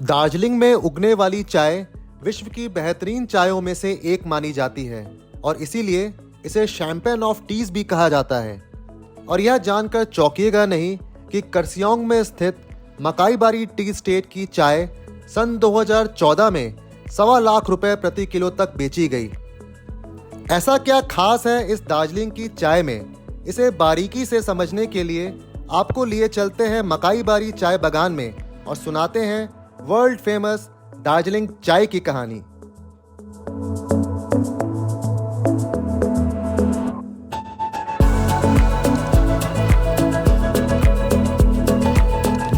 दार्जिलिंग में उगने वाली चाय विश्व की बेहतरीन चायों में से एक मानी जाती है और इसीलिए इसे शैंपेन ऑफ टीज भी कहा जाता है। और यह जानकर चौंकिएगा नहीं कि करसियोंग में स्थित मकाईबारी टी स्टेट की चाय सन 2014 में 1.25 लाख रुपए प्रति किलो तक बेची गई। ऐसा क्या खास है इस दार्जिलिंग की चाय में, इसे बारीकी से समझने के लिए आपको लिए चलते हैं मकाईबारी चाय बागान में और सुनाते हैं वर्ल्ड फेमस दार्जिलिंग चाय की कहानी।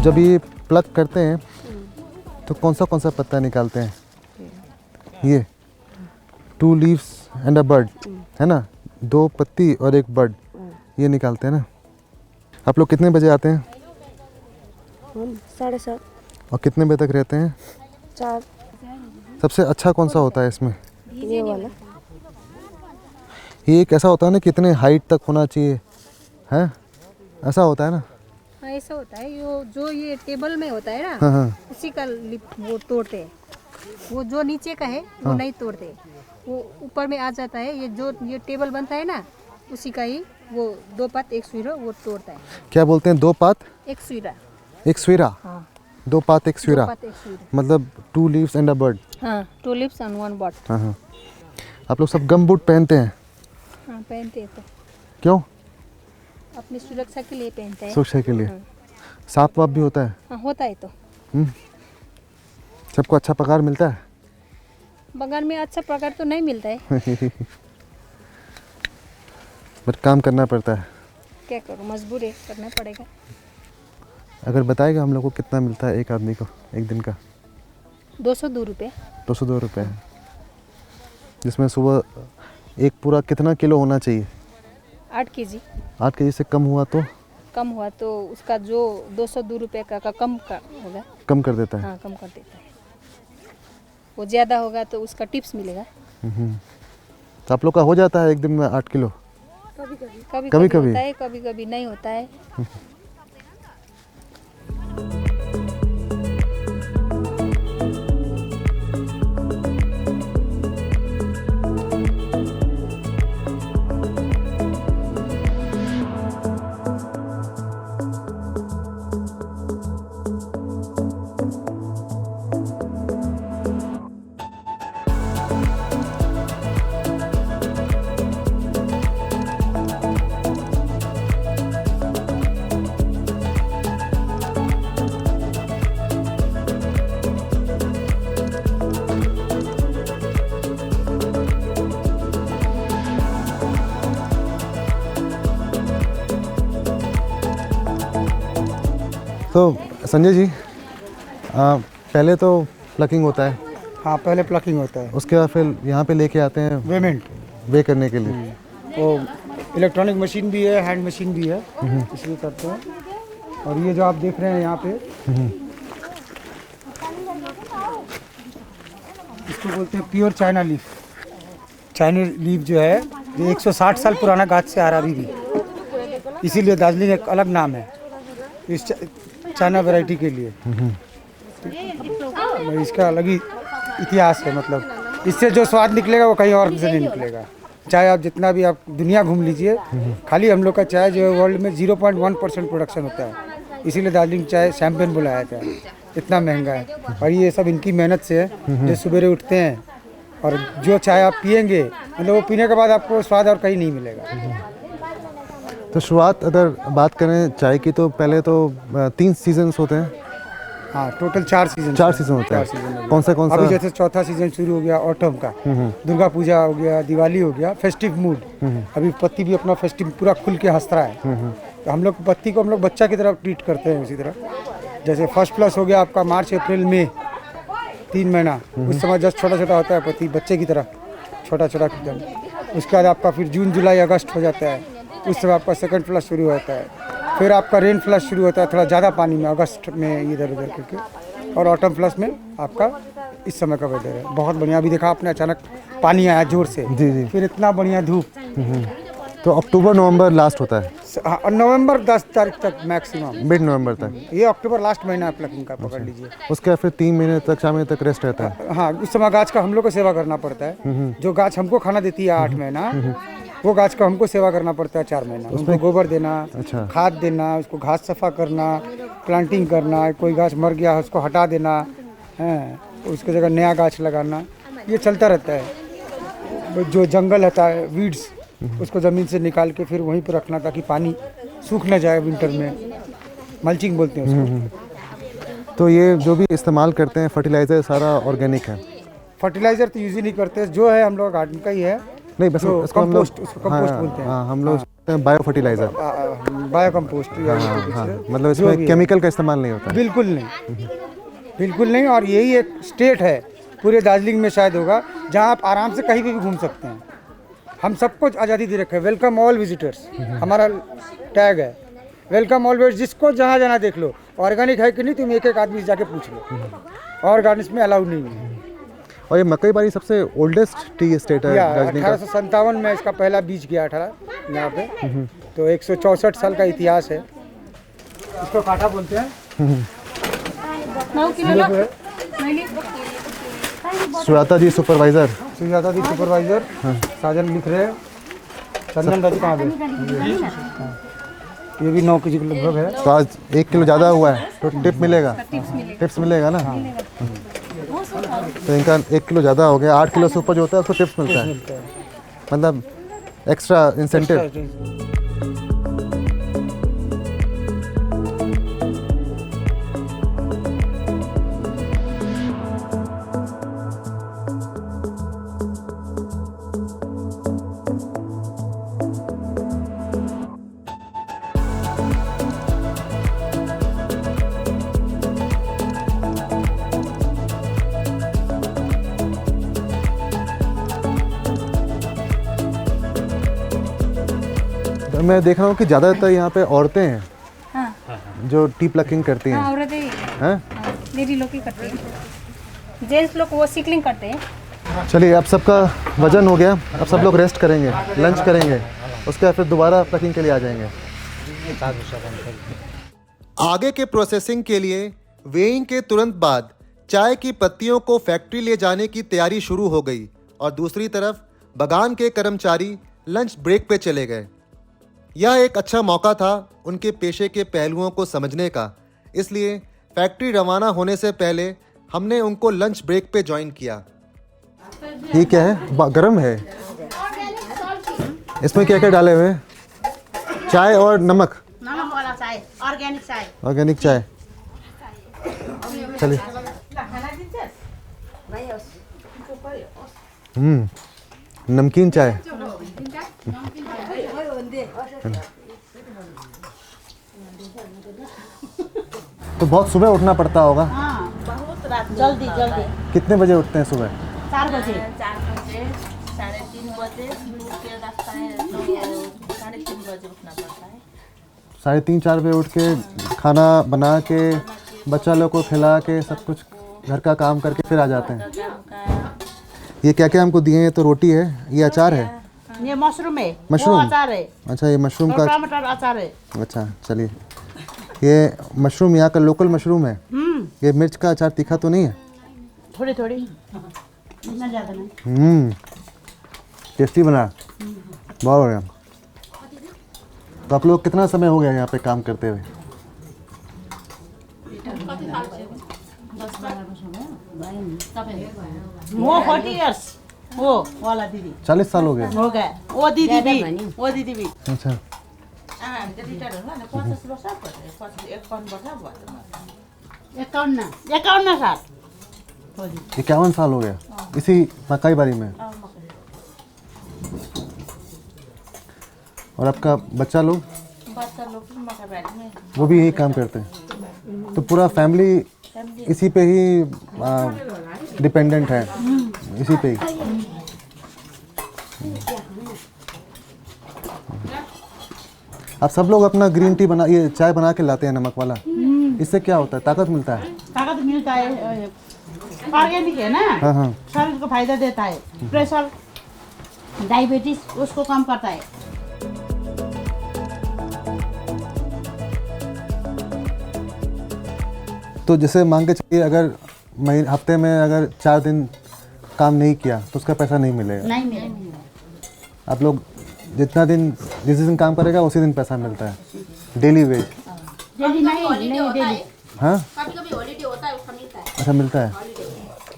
जब ये प्लक करते हैं तो कौन सा पत्ता निकालते हैं? ये 2 लीव्स एंड अ बर्ड है ना, 2 पत्ती और 1 बर्ड, ये निकालते हैं ना। आप लोग कितने बजे आते हैं? 7:30। और कितने बजे तक रहते हैं? 4। सबसे अच्छा कौन सा होता है इसमें? ये वाला। ये एक ऐसा होता है ना, कितने हाइट तक होना चाहिए, है ऐसा होता है ना? हाँ ऐसा होता है। जो ये टेबल में होता है ना, हाँ। उसी का वो तोड़ते हैं। वो जो नीचे का है वो नहीं तोड़ते, वो ऊपर में आ जाता है। ये टेबल बनता है ना, उसी का ही वो 2 पात 1 सुईरा वो तोड़ता है। क्या बोलते हैं? 2 पात 1 सुईरा। 1 सुईरा? हाँ। 2 पात 1 सुईरा, मतलब 2 लीव्स एंड अ बर्ड। हाँ, 2 लीव्स एंड 1 बर्ड। हाँ। आप लोग सब गम बूट पहनते हैं? हाँ पहनते हैं। तो क्यों? अपनी सुरक्षा के लिए पहनते हैं। सुरक्षा के लिए। सांप वाप भी होता है? हाँ होता है। तो सबको अच्छा पगार मिलता है? बगान में अच्छा पगार तो नहीं मिलता है। बट काम करना पड़ता है। क्या करूँ, मजबूर है, करना पड़ेगा। अगर बताएगा हम लोग को कितना मिलता है एक आदमी को एक दिन का? 202 रुपये। 202 रुपये, जिसमें सुबह एक पूरा कितना किलो होना चाहिए? 8 केजी। 8 केजी से कम हुआ तो उसका जो 202 रुपये का कम होगा। कम कर देता है? हाँ कम कर देता है। वो ज़्यादा होगा तो उसका टिप्स मिलेगा। तो आप लोग का हो जाता है एक दिन में 8 किलो? कभी होता है, कभी नहीं होता है। तो संजय जी, पहले तो प्लकिंग होता है? हाँ पहले प्लकिंग होता है, उसके बाद फिर यहाँ पे लेके आते हैं वे करने के लिए। तो इलेक्ट्रॉनिक मशीन भी है, हैंड मशीन भी है, इसलिए करते हैं। और ये जो आप देख रहे हैं यहाँ पे, इसको बोलते हैं pure China leaf. China leaf जो है ये 160 साल पुराना गाछ से आ रहा अभी भी, इसीलिए दार्जिलिंग एक अलग नाम है इस चाइना वैरायटी के लिए। इसका अलग ही इतिहास है, मतलब इससे जो स्वाद निकलेगा वो कहीं और से नहीं निकलेगा। चाहे आप जितना भी आप दुनिया घूम लीजिए, खाली हम लोग का चाय जो है वर्ल्ड में 0.1% प्रोडक्शन होता है, इसीलिए दार्जिलिंग चाय शैंपेन बुलाया जाता है, इतना महंगा है। और ये सब इनकी मेहनत से है, जो सवेरे उठते हैं और जो चाय आप पियेंगे, मतलब वो पीने के बाद आपको स्वाद और कहीं नहीं मिलेगा। तो शुरुआत अगर बात करें चाय की, तो पहले तो 3 सीजन्स होते हैं। हाँ टोटल 4 सीजन होता है। कौन सा अभी जैसे चौथा सीजन शुरू हो गया ऑटम का, दुर्गा पूजा हो गया, दिवाली हो गया, फेस्टिव मूड। अभी पत्ती भी अपना फेस्टिव पूरा खुल के हंस रहा है। तो हम लोग पत्ती को हम लोग बच्चा की तरह ट्रीट करते हैं। उसी तरह जैसे फर्स्ट प्लस हो गया आपका मार्च अप्रैल मई 3 महीना, उस समय जस्ट छोटा छोटा होता है पत्ती, बच्चे की तरह छोटा छोटा एकदम। उसके बाद आपका फिर जून जुलाई अगस्त हो जाता है, उस समय आपका सेकंड फ्लश शुरू होता है। फिर आपका रेन फ्लश शुरू होता है थोड़ा ज़्यादा पानी में, अगस्त में इधर उधर करके। और ऑटम फ्लश में आपका इस समय का वेदर है, बहुत बढ़िया। अभी देखा आपने अचानक पानी आया जोर से, जी जी। फिर इतना बढ़िया धूप। तो अक्टूबर नवंबर लास्ट होता है, नवंबर 10 तारीख तक मैक्सिमम, मिड नवंबर तक। ये अक्टूबर लास्ट महीना है प्लकिंग का, पकड़ लीजिए। उसके फिर 3 महीने तक 4 महीने तक रेस्ट रहता है। हाँ, उस समय गाछ का हम लोग को सेवा करना पड़ता है। जो गाछ हमको खाना देती है 8 महीना, वो गाछ का हमको सेवा करना पड़ता है 4 महीना। उसको गोबर देना, अच्छा। खाद देना, उसको घास सफा करना, प्लांटिंग करना, कोई गाछ मर गया है उसको हटा देना है, उसकी जगह नया गाछ लगाना, ये चलता रहता है। जो जंगल रहता है, वीड्स, उसको ज़मीन से निकाल के फिर वहीं पर रखना ताकि पानी सूख न जाए विंटर में। मल्चिंग बोलते हैं उसको। तो ये जो भी इस्तेमाल करते हैं फर्टिलाइज़र सारा ऑर्गेनिक है? फर्टिलाइज़र तो यूज़ ही नहीं करते, जो है हम लोग गार्डन का ही है। नहीं, बस उसको हम लोग उसको कंपोस्ट बोलते हैं। हाँ, हम लोग बायो फर्टिलाइज़र, बायो कंपोस्ट। मतलब इसमें केमिकल का इस्तेमाल नहीं होता? बिल्कुल नहीं, बिल्कुल नहीं। और यही एक स्टेट है पूरे दार्जिलिंग में शायद होगा जहाँ आप आराम से कहीं भी घूम सकते हैं। हम सबको आज़ादी दे रखे है। वेलकम ऑल विजिटर्स, हमारा टैग है। वेलकम ऑल विजिटर्स, जिसको जहाँ जाना देख लो। ऑर्गेनिक है कि नहीं, तुम एक एक आदमी से जाके पूछ लो। और गार्डन्स में अलाउड नहीं है। और ये मकईबारी सबसे ओल्डेस्ट टी स्टेट है दार्जिलिंग का? 1857 में इसका पहला बीज गया 18 यहाँ पे। तो 164 साल का इतिहास है। इसको काटा बोलते हैं। सुजाता जी सुपरवाइजर, सुजाता जी सुपरवाइजर, साजन लिख रहे हैं। चंदन दादी कहाँ गए? ये भी 9 kg लगभग है। तो आज 1 किलो ज़्यादा हुआ है तो टिप मिलेगा? टिप्स मिलेगा ना? तो इनका 1 किलो ज़्यादा हो गया। 8 किलो से ऊपर जो होता है उसको टिप्स मिलता है, मतलब एक्स्ट्रा इंसेंटिव। मैं देख रहा हूँ कि ज़्यादातर यहाँ पे औरतें हैं। हाँ। जो टी प्लकिंग करती हैं। हाँ, औरतें हैं? लेडी लोग ही करते हैं, जेंट्स लोग वो सिकलिंग करते हैं। चलिए, अब सबका वजन हो गया, अब सब लोग रेस्ट करेंगे, लंच करेंगे, उसके बाद फिर दोबारा प्लकिंग के लिए आ जाएंगे। आगे के प्रोसेसिंग के लिए वेइंग के तुरंत बाद चाय की पत्तियों को फैक्ट्री ले जाने की तैयारी शुरू हो गई और दूसरी तरफ बागान के कर्मचारी लंच ब्रेक पे चले गए। यह एक अच्छा मौका था उनके पेशे के पहलुओं को समझने का, इसलिए फैक्ट्री रवाना होने से पहले हमने उनको लंच ब्रेक पे ज्वाइन किया। ये क्या है? गरम है। इसमें क्या क्या डाले हुए हैं? चाय और नमक। नमक वाला चाय, ऑर्गेनिक चाय। ऑर्गेनिक चाय। चलिए। नमकीन चाय। तो बहुत सुबह उठना पड़ता होगा? हाँ, बहुत रात, जल्दी जल्दी। कितने बजे उठते हैं सुबह? 4 बजे, 3:30 बजे दूर के रास्ता है तो 3:30 बजे उठना पड़ता है। 3:30-4 बजे उठ के खाना बना के बच्चा लोग को खिला के सब कुछ घर का काम करके फिर आ जाते हैं। ये क्या क्या हमको दिए हैं? तो रोटी है, ये अचार है, ये मशरूम है, मशरूम वो अचार है। अच्छा, ये मशरूम का टमाटर अचार है। अच्छा, चलिए। ये मशरूम यहाँ का लोकल मशरूम है। ये मिर्च का अचार तीखा तो नहीं है? थोड़ी थोड़ी, इतना ज़्यादा नहीं। टेस्टी बना, बहुत बढ़िया। तो आप लोग कितना समय हो गया यहाँ पे काम करते हुए? 40 years, वो वाला दीदी 40 साल हो गए? हो गए। वो दीदी भी, वो दीदी भी। अच्छा। 51 साल। 51 साल हो गया इसी मकाईबारी में। और आपका बच्चा लोग वो भी यही काम करते हैं? तो पूरा फैमिली इसी पे ही डिपेंडेंट है, इसी पे ही। आप सब लोग अपना ग्रीन टी बना, ये चाय बना के लाते हैं नमक वाला। इससे क्या होता है? ताकत मिलता है? ताकत शुद्ध मिलता है, ऑर्गेनिक है ना, हाँ हाँ। शरीर को फायदा देता है, प्रेशर डायबिटीज उसको कम करता है। तो जैसे मांग के चलिए अगर हफ्ते में अगर 4 दिन काम नहीं किया तो उसका पैसा नहीं मिलेगा? नहीं मिलेगा। आप लोग जितना दिन जिस दिन काम करेगा उसी दिन पैसा मिलता है, डेली वेज? डेली नहीं डेली। हाँ कभी हॉलीडे होता है उसका मिलता है। अच्छा मिलता है।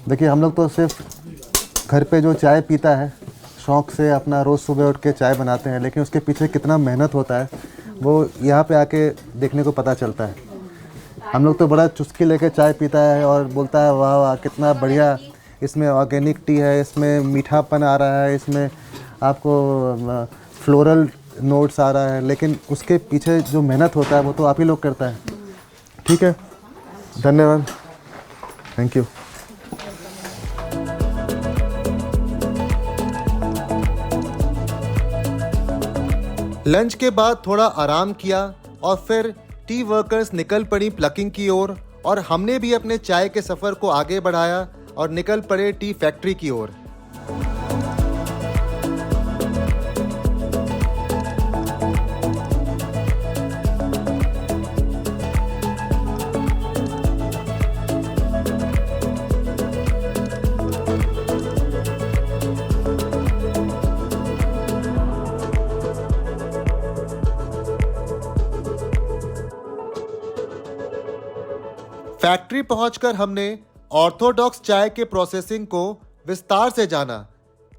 देखिए हम लोग तो सिर्फ घर पे जो चाय पीता है शौक़ से अपना रोज़ सुबह उठ के चाय बनाते हैं, लेकिन उसके पीछे कितना मेहनत होता है वो यहाँ पे आके देखने को पता चलता है। हम लोग तो बड़ा चुस्की लेके चाय पीता है और बोलता है वाह वाह कितना बढ़िया, इसमें ऑर्गेनिक टी है, इसमें मीठापन आ रहा है, इसमें आपको फ्लोरल नोट्स आ रहा है, लेकिन उसके पीछे जो मेहनत होता है वो तो आप ही लोग करता है। ठीक है, धन्यवाद, थैंक यू। लंच के बाद थोड़ा आराम किया और फिर टी वर्कर्स निकल पड़ी प्लकिंग की ओर और हमने भी अपने चाय के सफ़र को आगे बढ़ाया और निकल पड़े टी फैक्ट्री की ओर। फैक्ट्री पहुंचकर हमने ऑर्थोडॉक्स चाय के प्रोसेसिंग को विस्तार से जाना।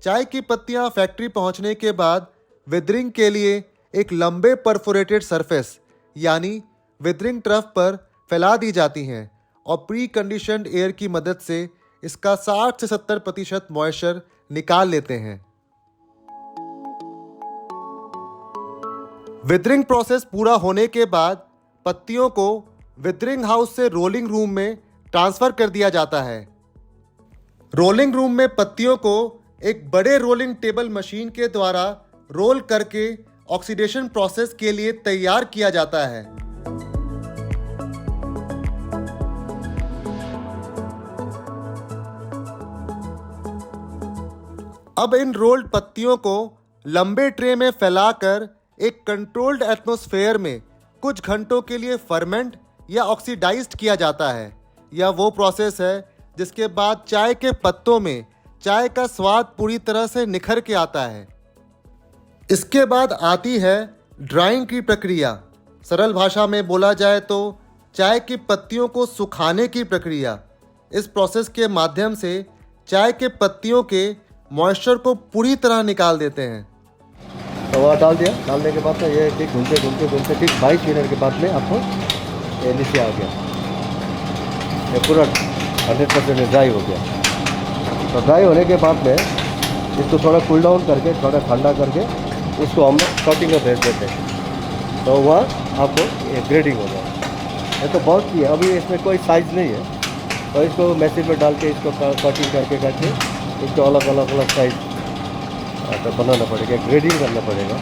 चाय की पत्तियां फैक्ट्री पहुंचने के बाद विदरिंग के लिए एक लंबे परफोरेटेड सरफेस यानी विदरिंग ट्रफ पर फैला दी जाती हैं और प्री कंडीशनड एयर की मदद से इसका 60 से 70% मॉइस्चर निकाल लेते हैं। विदरिंग प्रोसेस पूरा होने के बाद पत्तियों को विदरिंग हाउस से रोलिंग रूम में ट्रांसफर कर दिया जाता है। रोलिंग रूम में पत्तियों को एक बड़े रोलिंग टेबल मशीन के द्वारा रोल करके ऑक्सीडेशन प्रोसेस के लिए तैयार किया जाता है। अब इन रोल्ड पत्तियों को लंबे ट्रे में फैलाकर एक कंट्रोल्ड एटमॉस्फेयर में कुछ घंटों के लिए फर्मेंट या ऑक्सीडाइज्ड किया जाता है। यह वो प्रोसेस है जिसके बाद चाय के पत्तों में चाय का स्वाद पूरी तरह से निखर के आता है। इसके बाद आती है ड्राइंग की प्रक्रिया। सरल भाषा में बोला जाए तो चाय की पत्तियों को सुखाने की प्रक्रिया। इस प्रोसेस के माध्यम से चाय के पत्तियों के मॉइस्चर को पूरी तरह निकाल देते हैं। तो वह डाल दिया, डालने के बाद तो ये ठीक घूमते घूमते घूमते ठीक 22 मिनट के बाद में आपको ये नीचे आ गया, ये पूरा 100% ड्राई हो गया। तो ड्राई होने के बाद में इसको थोड़ा कूल डाउन करके थोड़ा ठंडा करके इसको हम कटिंग में भेज देते हैं। तो वह आपको ये ग्रेडिंग हो जाए। ये तो बहुत ही है, अभी इसमें कोई साइज़ नहीं है, तो इसको मशीन में डाल के इसको कटिंग करके इसको अलग अलग साइज तो बनाना पड़ेगा, ग्रेडिंग करना पड़ेगा।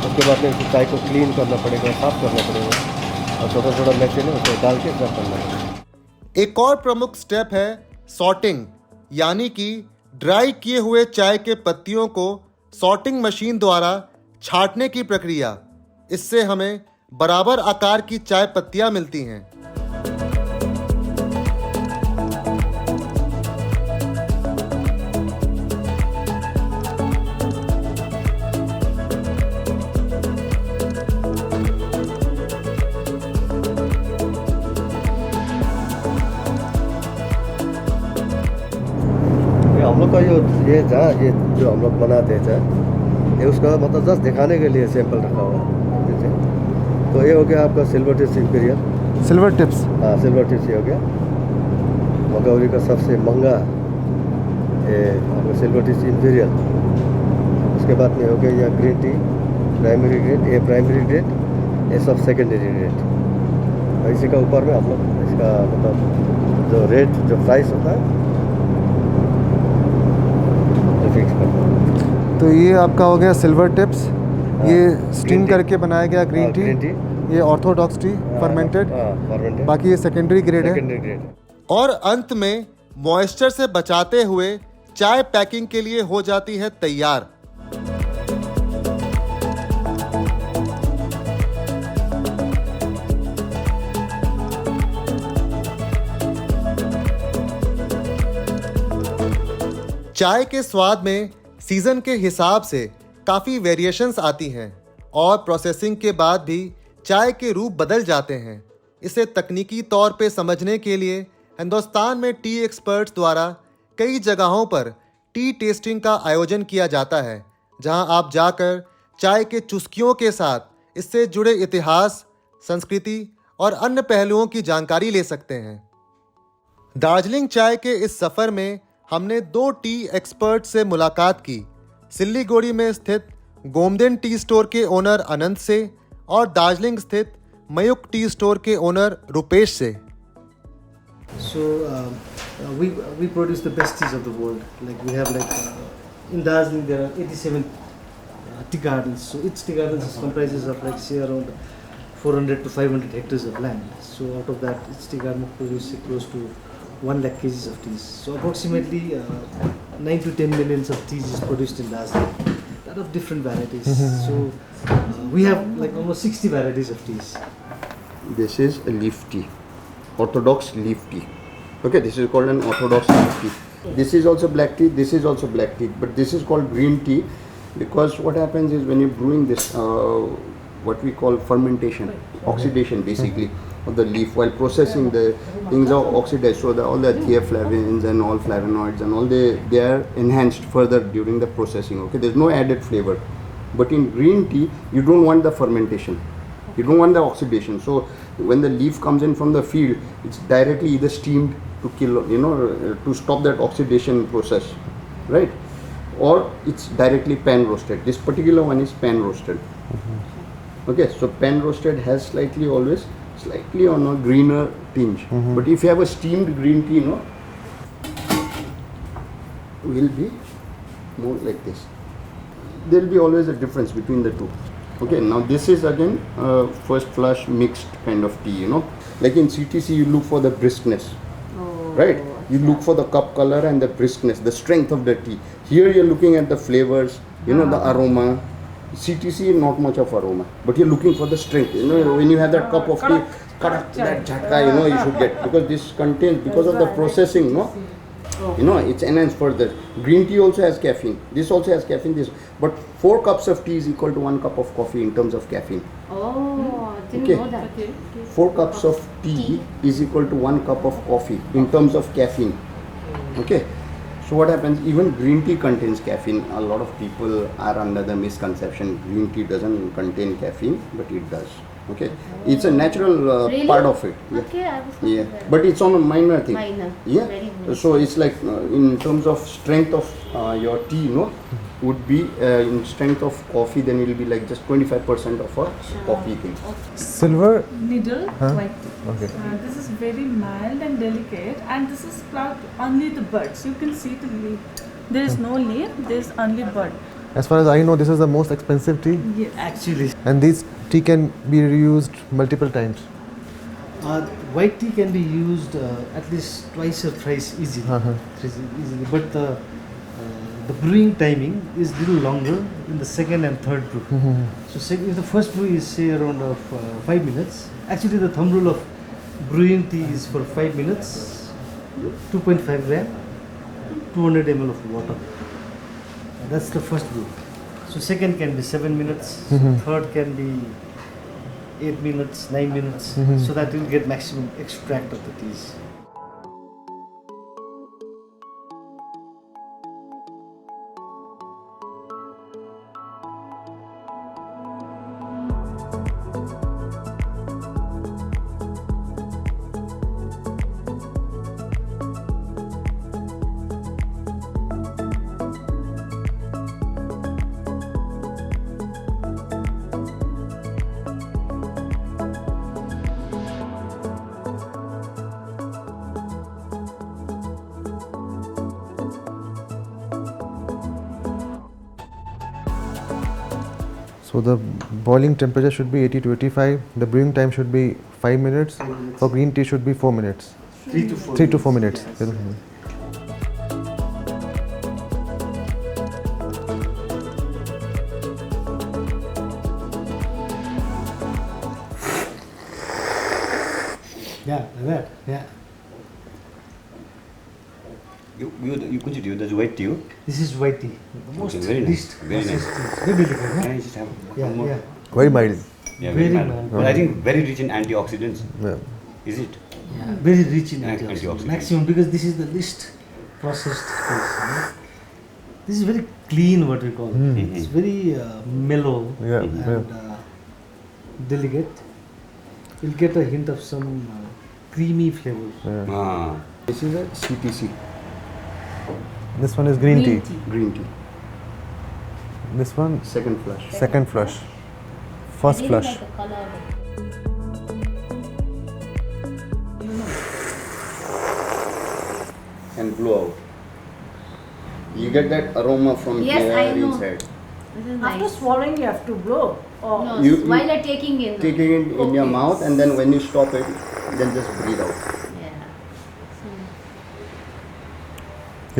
उसके बाद में इसको चाय को क्लीन करना पड़ेगा, साफ़ करना पड़ेगा और छोटा छोटा मशीन है उसको डाल के साफ करना पड़ेगा। एक और प्रमुख स्टेप है सॉर्टिंग, यानी कि ड्राई किए हुए चाय के पत्तियों को सॉर्टिंग मशीन द्वारा छांटने की प्रक्रिया। इससे हमें बराबर आकार की चाय पत्तियां मिलती हैं। हम लोग का ये जो हम लोग बनाते हैं चाय, ये उसका मतलब जस्ट दिखाने के लिए सैंपल रखा हुआ है जैसे। तो ये हो गया आपका silver tips imperial. Silver tips? हाँ, सिल्वर टिप्स ये हो गया मकाइबारी का सबसे महंगा ये आपका सिल्वर टिप्स इंपीरियल। उसके बाद में हो गया यह ग्रीन टी प्राइमरी ग्रेड, ये प्राइमरी ग्रेड, ये सब सेकेंडरी ग्रेड। और इसी का ऊपर में हम लोग इसका मतलब जो रेट जो प्राइस होता है फिक्स करते हैं। तो ये आपका हो गया सिल्वर टिप्स, ये स्टीम करके बनाया गया ग्रीन टी, ये ऑर्थोडॉक्स टी फर्मेंटेड, फर्मेंटेड, बाकी ये सेकेंडरी ग्रेड है। Secondary grade. और अंत में मॉइस्चर से बचाते हुए चाय पैकिंग के लिए हो जाती है तैयार। चाय के स्वाद में सीजन के हिसाब से काफ़ी वेरिएशंस आती हैं और प्रोसेसिंग के बाद भी चाय के रूप बदल जाते हैं। इसे तकनीकी तौर पे समझने के लिए हिंदुस्तान में टी एक्सपर्ट्स द्वारा कई जगहों पर टी टेस्टिंग का आयोजन किया जाता है, जहां आप जाकर चाय के चुस्कियों के साथ इससे जुड़े इतिहास, संस्कृति और अन्य पहलुओं की जानकारी ले सकते हैं। दार्जिलिंग चाय के इस सफ़र में हमने 2 टी एक्सपर्ट से मुलाकात की, सिल्लीगुड़ी में स्थित गोमदेन टी स्टोर के ओनर अनंत से और दार्जिलिंग स्थित मयूख टी स्टोर के ओनर रुपेश से। So we produce the best teas of the world. Like we have in Darjeeling there are 87 tea gardens. So each tea garden comprises of say around 400 to 500 hectares of land. So out of that, each tea garden produces close to 1 lakh kgs of teas. So approximately 9 to 10 millions of teas is produced in Darjeeling. Lot of different varieties. So we have almost 60 varieties of teas. This is a leaf tea, Orthodox leaf tea. Okay, this is called an Orthodox leaf tea. This is also black tea, this is also black tea, but this is called green tea because what happens is when you're brewing this, what we call fermentation, oxidation basically of the leaf, while processing the things are oxidized, so all the theaflavins and all flavonoids and all they are enhanced further during the processing. Okay, there's no added flavor, but in green tea you don't want the fermentation, you don't want the oxidation. So when the leaf comes in from the field, it's directly either steamed to kill, to stop that oxidation process, right? Or it's directly pan roasted. This particular one is pan roasted. Okay, so pan roasted has slightly on a greener tinge. But if you have a steamed green tea, will be more like this. There will be always a difference between the two. Okay, now this is again first flush mixed kind of tea, Like in CTC you look for the briskness, right? You look for the cup color and the briskness, the strength of the tea. Here you're looking at the flavors, the aroma. CTC not much of aroma, but you're looking for the strength. When you have that cup of tea, that jhatka, you should get, because this contains, because of the processing, it's enhanced further. Green tea also has caffeine. This also has caffeine. But 4 cups of tea is equal to 1 cup of coffee in terms of caffeine. Oh, I didn't know that. 4 cups of tea is equal to 1 cup of coffee in terms of caffeine. Okay. So what happens, even green tea contains caffeine. A lot of people are under the misconception green tea doesn't contain caffeine, but it does. Okay, it's a natural part of it. Yeah. Okay, I was thinking that. But it's on a minor thing. Minor. Yeah. Very good. So it's like in terms of strength of your tea, would be in strength of coffee, then it will be like just 25% of a coffee thing. Silver. Needle white tea. Okay. This is very mild and delicate, and this is plucked only the buds. You can see the leaf. There is no leaf. There is only bud. As far as I know, this is the most expensive tea, Yes. Actually, and this tea can be reused multiple times. white tea can be used at least twice or thrice easily. Easily. But the brewing timing is little longer in the second and third brew. So if the first brew is say around 5 minutes, actually the thumb rule of brewing tea is for 5 minutes, 2.5 gram, 200 ml of water. That's the first brew. So second can be 7 minutes, third can be 8 minutes, 9 minutes, so that you'll get maximum extract of the teas. So the boiling temperature should be 80 to 85. The brewing time should be 5 minutes. For green tea should be 4 minutes. 3 to 4. 3 to 4 minutes. Yeah, like that. Yeah. You consider that's white tea? This is white tea. The most very nice. least Very nice. processed tea. Very delicate, huh? Can I just have Yeah, one more? yeah. Very mild. Yeah, Very mild. mild. But I think very rich in antioxidants. Yeah. Is it? Yeah, very rich in Antioxidants. antioxidants. Maximum, because this is the least processed taste. You know? This is very clean, what we call it. It's very mellow Yeah, and delicate. You'll get a hint of some creamy flavors. Ah. This is a CTC, This one is green tea. green tea, This one, second flush. second flush. First I really flush. like the color of it. And blow out. You get that aroma from Yes, here I know. inside. This is After nice. swallowing, you have to blow. Or No, You- while you- you're taking in. Taking it in your Okay. mouth, and then when you stop it, then just breathe out. Yeah.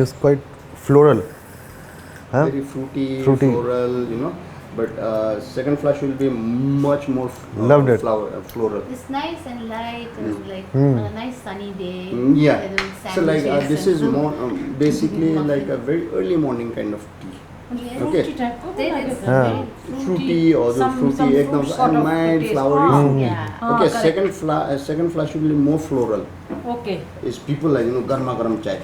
It's quite floral. Huh? Very fruity, Fruity. floral, you know. But second flush will be much more Loved it. floral. It's nice and light and like Mm. on a nice sunny day. Yeah. with So like sandwiches this and is some- more basically muffin. like a very early morning kind of tea. Yes. Okay. fruity type. Oh, They- like it's a Yeah. very Fruity or the some fruity, fruit ekdam sort of mild, taste. flowery. Oh, Yeah. Okay, correct. second flush will be more floral. Okay. Is people like garma garam chai.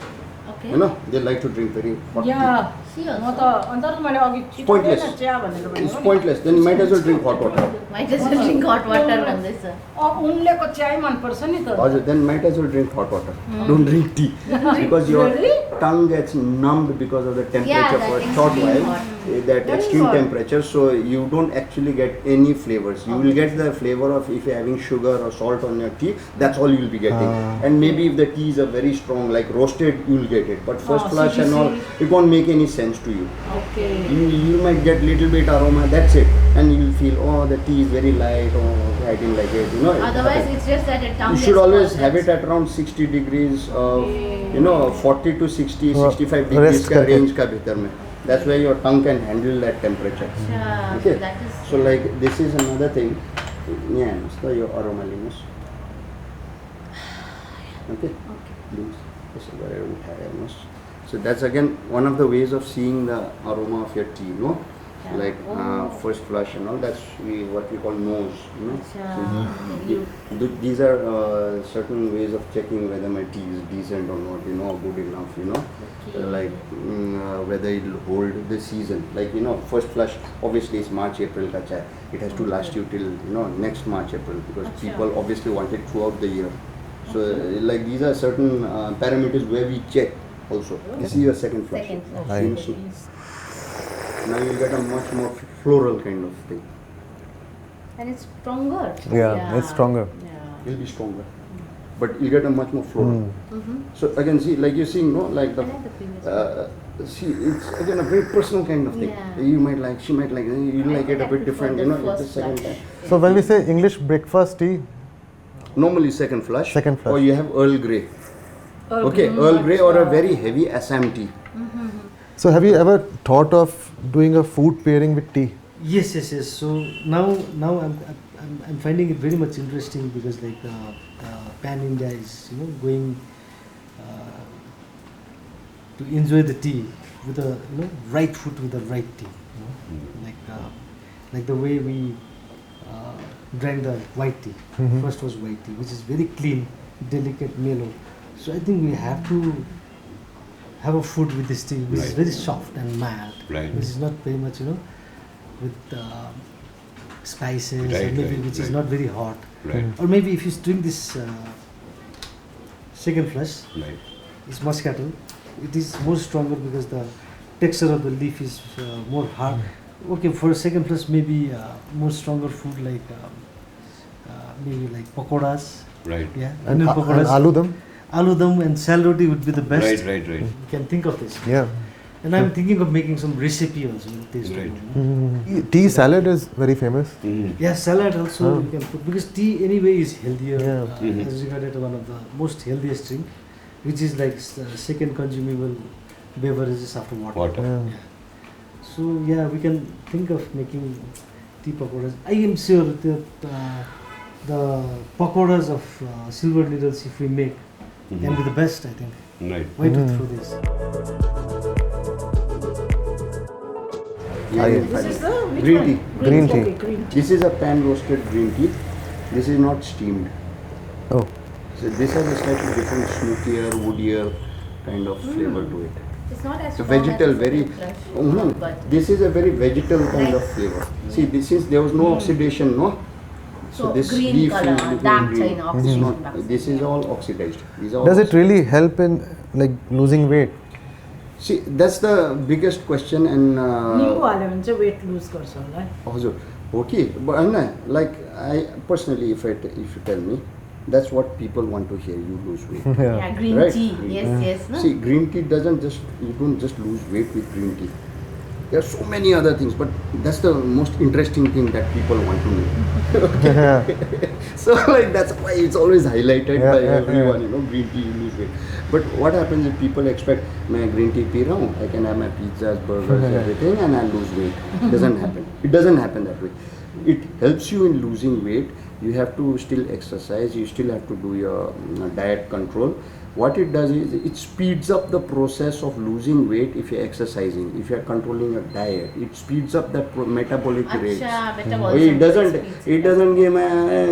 Okay. You know, they like to drink very hot tea. Yeah. She म also. त अन्त मैले अघि chia Pointless. भनेर chia भनेर It's भनेको नि। pointless. Then you might as well drink hot water. Might as well drink hot water भन्दैछ. उनलेको चिया मनपर्छ नि त। Or then might as well drink hot water. Don't drink tea because your tongue gets numbed because of the temperature that for a short extreme while. hot. That Very extreme hot. temperature, so you don't actually get any flavors. You will get the flavor of if you're having sugar or salt on your tea. That's all you'll be getting. And maybe if the teas are very strong, like roasted, you'll get it. But first flush and all, it won't make any sense to you. Okay. You might get little bit aroma, that's it, and you'll feel, oh, the tea is very light, oh, I didn't like it, you know. it Otherwise, happens. it's just that a tongue. You should gets always hot, have it that's- at around 60 degrees, 40 to 60, 65 degrees rest ka karke. range ka bhitar mein. That's where your tongue can handle that temperature. Yeah, Okay. so that is. So like this is another thing. Yeah, so your aroma linus. Okay. Linus. This is where I would have almost. So that's again one of the ways of seeing the aroma of your tea, no? Yeah. Like first flush and all. That's what we call nose, you know. Acha. These are certain ways of checking whether my tea is decent or not, you know, good enough, you know. Like whether it will hold the season. Like, you know, first flush obviously is March, April ka chai. It has to last you till, you know, next March, April, because people obviously want it throughout the year. So like these are certain parameters where we check also. This is your second flush. Second flush. Right. See? Now you'll get a much more floral kind of thing. And it's stronger. Yeah, it's stronger. Yeah. You'll be stronger, but you'll get a much more floral. Mm-hmm. So again, see, like you're seeing, no, like I like the previous one. see, it's again a very personal kind of thing. Yeah. You might like, she might like, you like it a bit prefer different, the you know. It's the first second flush. time. So when we say English breakfast tea, Normally second flush. Second flush. Or you have Earl Grey. Okay, Earl Grey or a very heavy Assam tea. so have you ever thought of doing a food pairing with tea? Yes. So now I'm finding it very much interesting because like Pan India is going to enjoy the tea with the right food with the right tea. Like the way we drank the white tea. First was white tea, which is very clean, delicate, mellow. So I think we have to have a food with this tea, which is Right. very soft and mild, Right. which is not very much, with spices, or Right, maybe right, which is right. not very hot. Right. Or maybe if you drink this second flush, Right. it's Moscato. It is more stronger because the texture of the leaf is more hard. Okay, for a second flush, maybe more stronger food like maybe like pakoras. Right. Yeah, And, Indian and aloo dum? Aloo dum and sal roti would be the best. Right. You can think of this. Yeah. And I'm thinking of making some recipe also with this. Right. Tea salad is very famous. Yeah, salad also you can put, because tea anyway is healthier. Yeah. As regarded one of the most healthiest drink, which is like second consumable beverages after water. Water. So yeah, we can think of making tea pakoras. I am sure that the pakoras of silver needles, if we make, can be the best. I think. Right. Why to throw this? This is the which Green one? tea. Green tea. Okay, green tea. This is a pan roasted green tea. This is not steamed. Oh. So this has a slightly different smokier, woodier kind of flavor to it. It's not as So strong vegetal, as very. fresh, but This is a very vegetal kind of flavor. See, this is there was no oxidation, no. So this green leaf color, is dark green. shine, This is oxidation, not. dark This is all oxidized. These are all Does it really help in like losing weight? See, that's the biggest question and. निम्बु हाल्यो भने चाहिँ wait लुज गर्छ होला है हजुर हो कि होइन like I personally if you tell me that's what people want to hear, you lose weight. Yeah, green Right. tea. Yes. No? See, green tea doesn't just, you don't just lose weight with green tea. There are so many other things, but that's the most interesting thing that people want to know. So like that's why it's always highlighted by everyone, you know, green tea, you lose weight. But what happens if people expect, मैं green tea P रहा हूँ, I can have my pizzas, burgers, everything, and I'll lose weight. Doesn't happen. It doesn't happen that way. It helps you in losing weight. You have to still exercise. You still have to do your diet control. What it does is it speeds up the process of losing weight if you're exercising. If you're controlling your diet, it speeds up the metabolic rates. It doesn't give my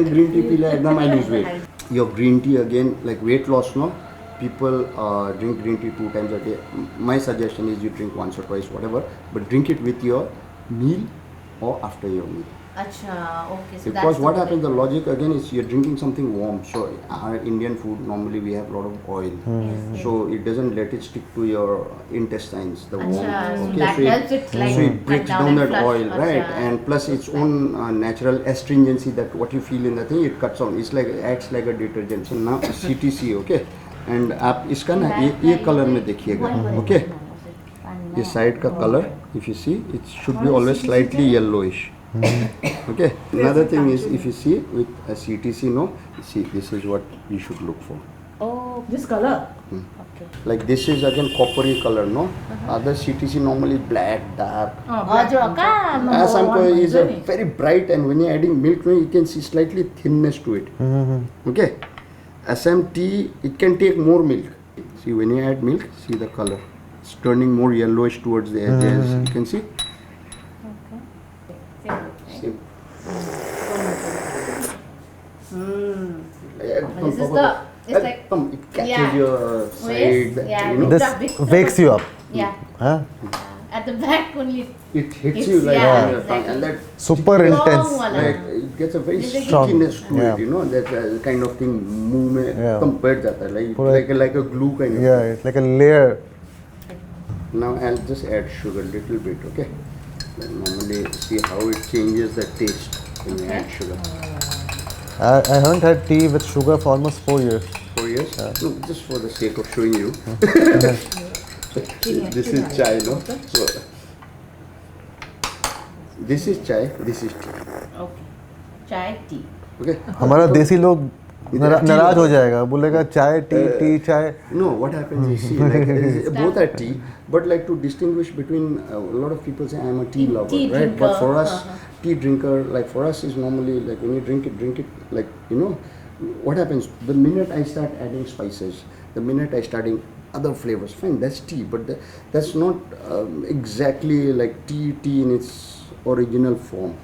green tea pila ekdam I lose weight. Your green tea again, like weight loss, no? People drink green tea 2 times a day. My suggestion is you drink once or twice, whatever, but drink it with your meal or after your meal. Acha, okay. So Because what happens, the logic again is you're drinking something warm. So our Indian food, normally we have a lot of oil. So it doesn't let it stick to your intestines, the warm. So Okay, that so helps it like so it cut breaks down down and that flush. oil, right? Acha. And plus its own natural astringency, that what you feel in the thing, it cuts down. It's like, acts like a detergent. So now CTC, okay? And आप इसका ना ये color में देखिएगा, okay? This side का color, if you see, it should be always slightly yellowish. Okay. Another thing is, if you see with a CTC, no, see, this is what you should look for. Oh, this color. Okay. Like this is again coppery color, no. Other CTC normally black, dark. Some is a very bright, and when you're adding milk, no, you can see slightly thinness to it. Okay. SMT, it can take more milk. See, when you add milk, see the color. It's turning more yellowish towards the edges. You can see. Same. This is the, it's like, it catches your side, yeah, you know. This wakes you up. yeah. Huh? At the back only. It hits It's- you like yeah, on your tongue, exactly. and that Super Long intense. wala. like it gets a very It's like- stickiness to Yeah. it, you know, that kind of thing मुंह में Yeah. एकदम बैठ जाता है, like a glue kind of. Yeah, it's like a layer. Now I'll just add sugar a little bit, okay? Then normally see how it changes the taste when you add sugar. I haven't had tea with sugar for almost 4 years. 4 years? No, just for the sake of showing you. This is chai, no? So, this is chai, this is tea. Okay. Chai, tea. Okay? हमारा देसी लोग नाराज हो जाएगा, बोलेगा चाय T चाय. No, what happens is, see, like, both are tea, but like to distinguish between, a lot of people say I'm a tea lover, Tea right? But for drinker, us, tea drinker, like for us is normally like when you drink it, like, you know, what happens, the minute I start adding spices, the minute I start adding other flavors, fine, that's tea, but that's not exactly like tea in its original form.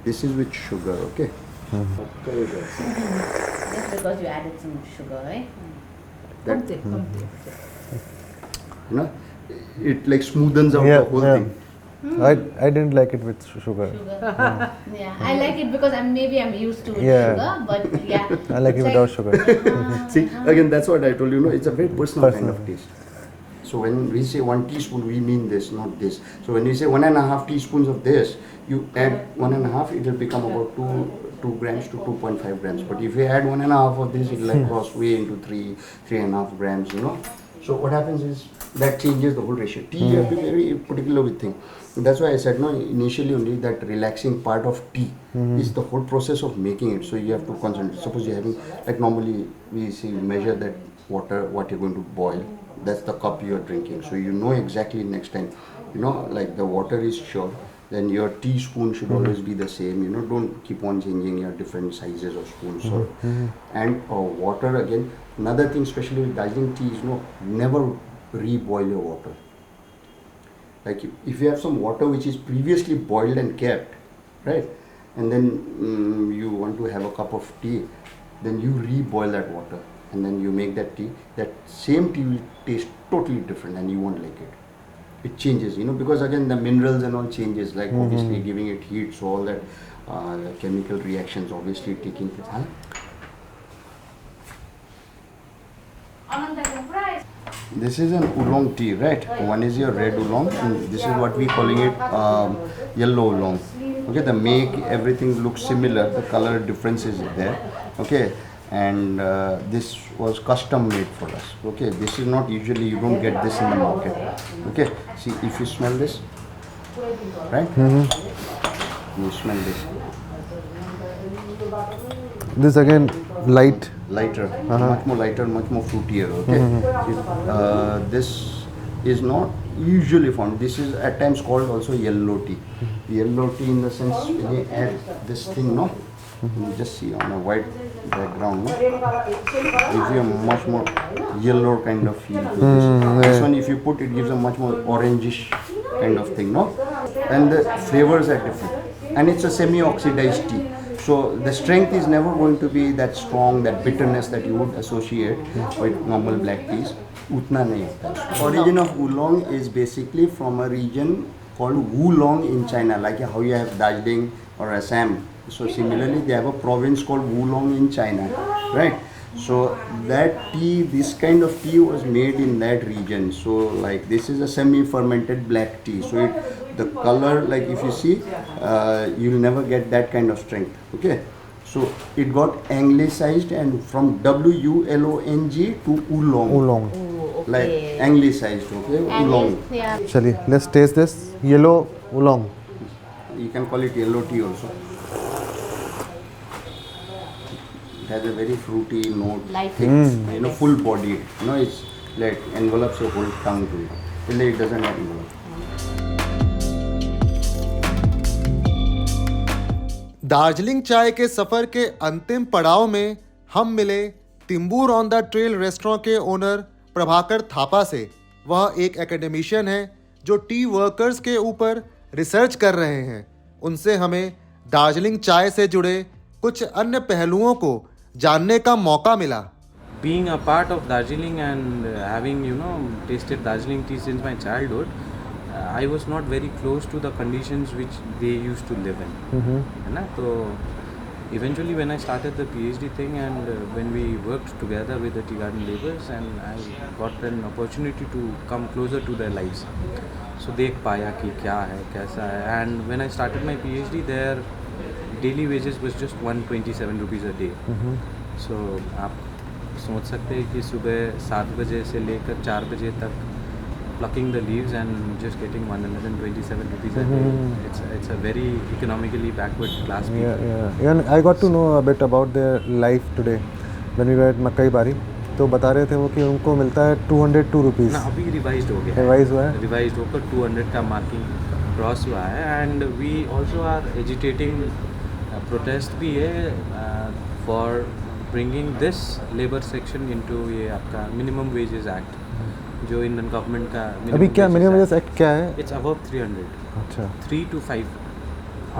This is with sugar, okay? Okay, guys. Just because you added some sugar, right? That, Kamti. you know, it like smoothens out Yeah, the whole yeah. thing. I didn't like it with sugar. Yeah, I like it because I'm used to Yeah. sugar, but yeah. I like it it's without sugar. See, again, that's what I told you, no, it's a very personal kind of taste. So when we say 1 teaspoon, we mean this, not this. So when we say 1.5 teaspoons of this, you add 1.5, it will become about 2 grams to 2.5 grams. But if you add 1.5 of this, it will like cross way into 3.5 grams, you know. So what happens is that changes the whole ratio. Tea, you have to be very particular with thing. That's why I said no initially only that relaxing part of tea is the whole process of making it. So you have to concentrate. Suppose you're having, like normally we see measure that water what you're going to boil. That's the cup you're drinking. So you know exactly next time. You know, like the water is sure. Then your teaspoon should always be the same. You know, don't keep on changing your different sizes of spoons. So, and water again. Another thing, especially with Darjeeling tea, is never re-boil your water. Like if you have some water which is previously boiled and kept, right, and then you want to have a cup of tea, then you re-boil that water and then you make that tea. That same tea will taste totally different and you won't like it. It changes, you know, because again the minerals and all changes, like obviously giving it heat, so all that chemical reactions obviously taking place. Huh? This is an oolong tea, right? One is your red oolong, and this is what we calling it yellow oolong. Okay, the make everything looks similar. The color difference is there. Okay, and this was custom made for us. Okay, this is not usually, you don't get this in the market. Okay, see if you smell this, right? You smell this. This again lighter, much more lighter, much more fruitier. Okay, this is not usually found. This is at times called also yellow tea. Yellow tea in the sense when you add this thing, no, you just see on a white background, no, gives you a much more yellow kind of feel to this. This one, if you put, it gives a much more orangish kind of thing, no, and the flavors are different, and it's a semi-oxidized tea. So the strength is never going to be that strong, that bitterness that you would associate with normal black teas. Utna nahi hota. Origin of oolong is basically from a region called Wulong in China, like how you have Darjeeling or Assam. So similarly, they have a province called Wulong in China, right? So that tea, this kind of tea was made in that region. So like this is a semi-fermented black tea. So the color, like if you see, you'll never get that kind of strength. Okay, so it got anglicized and from W-U-L-O-N-G to oolong. Like anglicized. Okay, oolong. चलिए, let's taste this yellow oolong. You can call it yellow tea also. It has a very fruity note, thick, you know, full bodied. You know, it's like envelopes your whole tongue to it. Till it doesn't envelope. Darjeeling चाय के सफ़र के अंतिम पड़ाव में हम मिले तिम्बूर on the trail restaurant के owner Prabhakar Thapa से। वह एक एकेडमिशियन है जो टी वर्कर्स के ऊपर रिसर्च कर रहे हैं। उनसे हमें दार्जिलिंग चाय से जुड़े कुछ अन्य पहलुओं को जानने का मौका मिला। Being a part of Darjeeling and having, you know, tasted Darjeeling tea since my childhood, I was not very close to the conditions which they used to live in. So eventually when I started the PhD thing and when we worked together with the tea garden labourers, and I got an opportunity to come closer to their lives. So देख पाया कि क्या है, कैसा है, and when I started my PhD, their daily wages was just 127 rupees a day. So आप सोच सकते हैं कि सुबह 7 बजे से लेकर 4 बजे तक plucking the leaves and just getting 127 rupees a day. It's a very economically backward class people. Yeah. And I got to know a bit about their life today when we were at Makaibari. तो बता रहे थे वो कि उनको मिलता है 202 rupees. ना अभी रिवाइज्ड हो गया। रिवाइज हुआ है। रिवाइज्ड होकर 200 का मार्किंग क्रॉस हुआ है, and we also are agitating protest भी है for bringing this labour section into ये आपका मिनिमम वेजेस एक्ट, जो इंडियन गवर्नमेंट का अभी क्या मिनिमम वेजेस एक्ट क्या है? It's above 300। अच्छा, 3 to 5।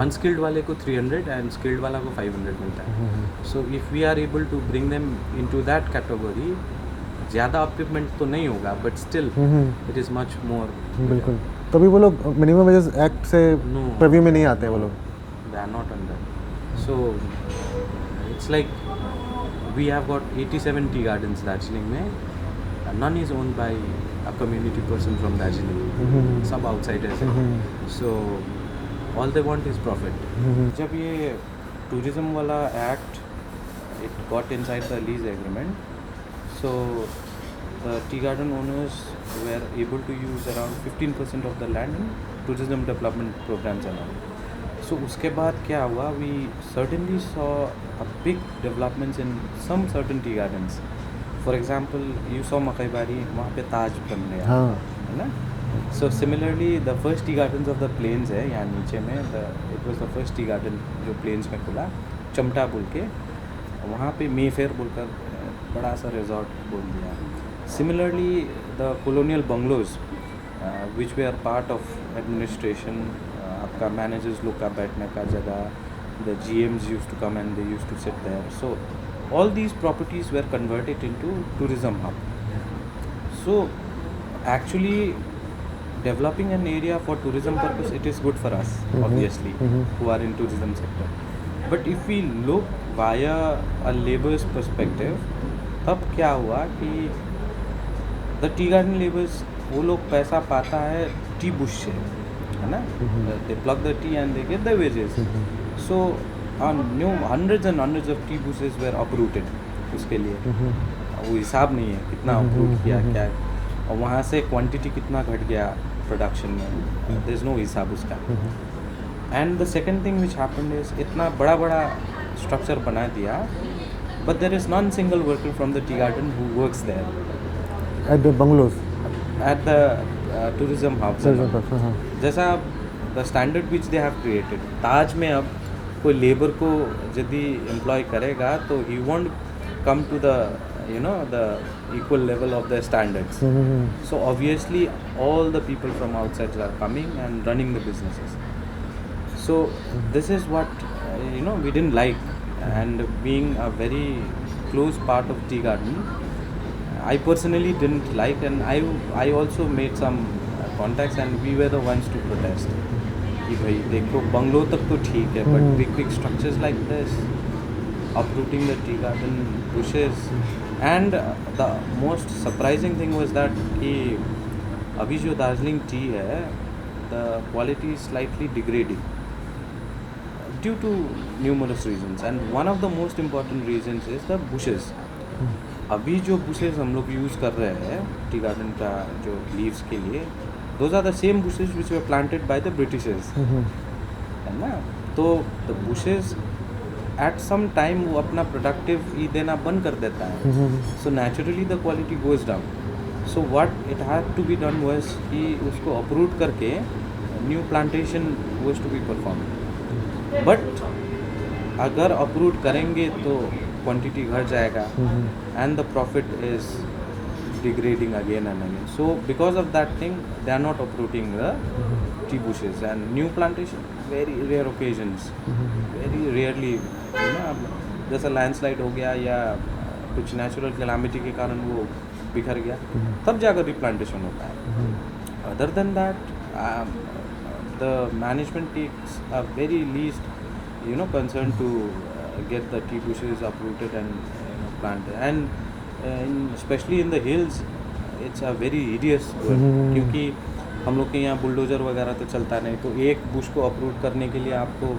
अनस्किल्ड वाले को 300 एंड स्किल्ड वाला को 500 मिलता है। So if we are able to bring them into that category, ज़्यादा अपलिफ्टमेंट तो नहीं होगा but still it is much more. बिल्कुल, तभी वो लोग मिनिमम वेजेस एक्ट से प्रीव्यू में नहीं आते हैं वो लोग। They are not under. So it's like we have got 87 tea gardens Darjeeling में, none is owned by a community person from Darjeeling, सब outsiders हैं। So all they want is profit. जब ये tourism वाला act it got inside the lease agreement, so the tea garden owners were able to use around 15% of the land in tourism development programs and all. So उसके बाद क्या हुआ, we certainly saw a big developments in some certain tea gardens. For example, you saw Makaibari, वहाँ पे ताज बन गया, है ना? So similarly, the first tea gardens of the plains है यहाँ नीचे में, it was the first tea garden जो plains में खुला, चमटा बोल के, वहाँ पे मेफेयर बोलकर बड़ा सा resort बोल दिया. Similarly, the colonial bungalows, which were part of administration, आपका managers लोग का बैठने का जगह, the GMs used to come and they used to sit there. So all these properties were converted into tourism hub. So actually developing an area for tourism purpose, it is good for us, obviously, who are in tourism sector. But if we look via a labor's perspective, तब क्या हुआ कि the tea garden laborers, वो लोग पैसा पाता है T Bush से, है ना? They pluck the tea and they get the wages. So hundreds and hundreds of tea bushes were uprooted उसके लिए. वो हिसाब नहीं है कितना uproot किया क्या, और वहाँ से क्वांटिटी कितना घट गया प्रोडक्शन में, there is no हिसाब उसका. And the second thing which happened is इतना बड़ा बड़ा स्ट्रक्चर बना दिया, but there is non single worker from the tea garden who works there. At the bungalows? At the tourism hubs. जैसा the standard which they have created. ताज में अब कोई labour को यदि एम्प्लॉय करेगा तो he won't come to the the equal level of the standards. So obviously all the people from outside are coming and running the businesses. So this is what we didn't like, and being a very close part of tea garden, I personally didn't like, and I also made some contacts and we were the ones to protest. कि भाई देखो bungalow तक तो ठीक है, but big structures like this, uprooting the tea garden bushes. And the most surprising thing was that कि अभी जो दार्जिलिंग टी है, the quality is slightly degrading due to numerous reasons, and one of the most important reasons is the bushes. अभी जो bushes हम लोग use कर रहे हैं टी गार्डन का जो leaves के लिए, those are the same bushes which were planted by the Britishers, है ना? तो the bushes at some time वो अपना productive ई देना बंद कर देता है, so naturally the quality goes down. So what it had to be done was कि उसको uproot करके new plantation was to be performed. But अगर uproot करेंगे तो quantity घट जाएगा, and the profit is degrading again and again. So because of that thing, they are not uprooting the tea bushes, and new plantation, very rare occasions, very rarely, जैसा landslide हो गया या कुछ natural calamity के कारण वो बिखर गया, तब जाकर रिप्लांटेशन होता है. Other than that the management takes a very least concern to get the tea bushes uprooted and planted, and especially in the hills it's a very hideous work, क्योंकि हम लोग के यहाँ बुलडोजर वगैरह तो चलता नहीं, तो एक बुश को अप्रूव करने के लिए आपको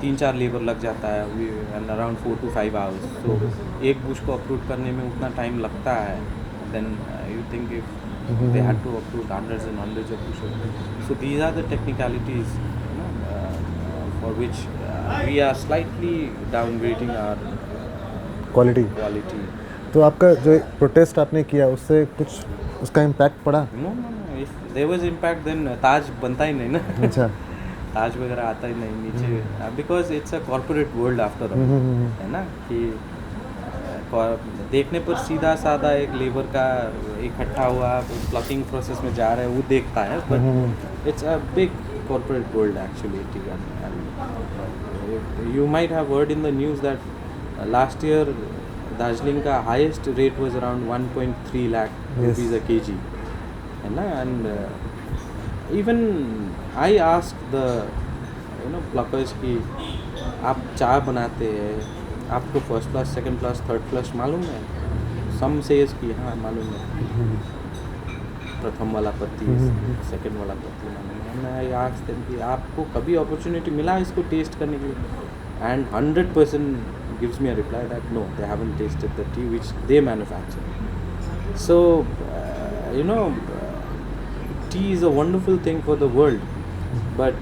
3-4 लेबर लग जाता है, and around 4 to 5 hours. So एक बुश को अप्रूव करने में उतना टाइम लगता है, then you think if they had to uproot hundreds and hundreds of bushes. So these are the technicalities for which we are slightly downgrading our quality. तो आपका जो प्रोटेस्ट आपने किया उससे कुछ उसका इम्पैक्ट पड़ा? No, if there was impact then ताज बनता ही नहीं ना. अच्छा. ताज वगैरह आता ही नहीं नीचे, because it's a corporate world after all, है ना? कि देखने पर सीधा साधा एक लेबर का इकट्ठा हुआ प्लकिंग प्रोसेस में जा रहा है वो देखता है, but it's a big corporate world actually. And you might have heard in the news that last year Darjeeling का highest rate was around 1.3 lakh rupees a kg, है ना? And even I asked the pluckers कि आप चाय बनाते हैं, आपको first flush, second flush, third flush मालूम है? सम सेज कि हाँ मालूम है, प्रथम वाला पत्ती, सेकंड वाला पत्ती मालूम है. मैं आस्क्ड देम कि आपको कभी अपॉर्चुनिटी मिला इसको टेस्ट करने के लिए? And 100% gives me a reply that no, they haven't tasted the tea which they manufacture. So, tea is a wonderful thing for the world, but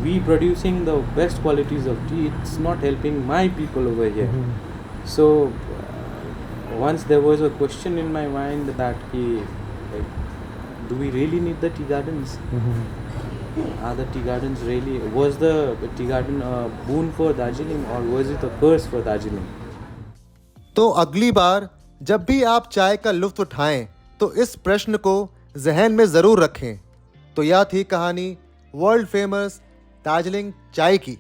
we producing the best qualities of tea, it's not helping my people over here. So, once there was a question in my mind that, do we really need the tea gardens? Are the tea gardens really, was the tea garden a boon for Darjeeling or was it a curse for Darjeeling? तो अगली बार जब भी आप चाय का लुत्फ उठाएं तो इस प्रश्न को जहन में ज़रूर रखें। तो यह थी कहानी वर्ल्ड फेमस दार्जिलिंग चाय की।